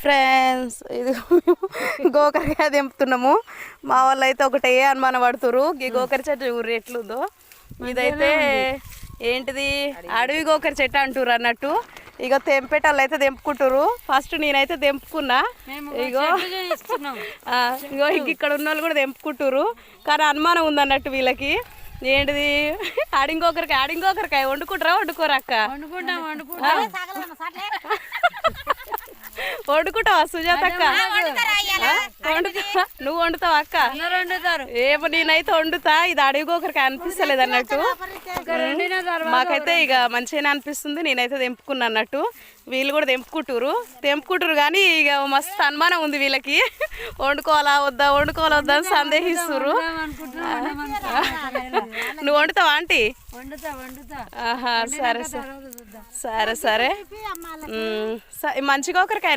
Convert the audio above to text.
Friends ఇది గోకరకాయ తెంపుతున్నాము. మా వాళ్ళు అయితే ఒకటే అనుమానం పడుతురు ఈ గోకర చెట్టు ఊరి ఎట్లుందో. ఇదైతే ఏంటిది అడవి గోకర చెట్టు అంటారు అన్నట్టు. ఇక తెంపేటోళ్ళు అయితే తెంపుకుంటారు. ఫస్ట్ నేనైతే తెంపుకున్నా. ఇగో ఇగో ఇక్కడ ఉన్న వాళ్ళు కూడా తెంపుకుంటారు. కానీ అనుమానం ఉందన్నట్టు వీళ్ళకి. ఏంటిది ఆడింగోకరకాయ వండుకుంటారా వండుకోరా అక్క? వండుకుంటావా సుజాత అక్క? నువ్వు వండుతావా అక్క? ఏమో నేనైతే వండుతా. ఇది అడిగోకరకాయ అనిపిస్తలేదు అన్నట్టు. మాకైతే ఇక మంచిగానే అనిపిస్తుంది. నేనైతే తెంపుకున్నా అన్నట్టు. వీళ్ళు కూడా తెంపుకుంటారు కానీ ఇక మస్తు అనుమానం ఉంది వీళ్ళకి. వండుకోవాలా వద్దా అని సందేహిస్తురు. నువ్వు వండుతావా ఆంటీ? సరే సరే మంచిగా ఒకరికైనా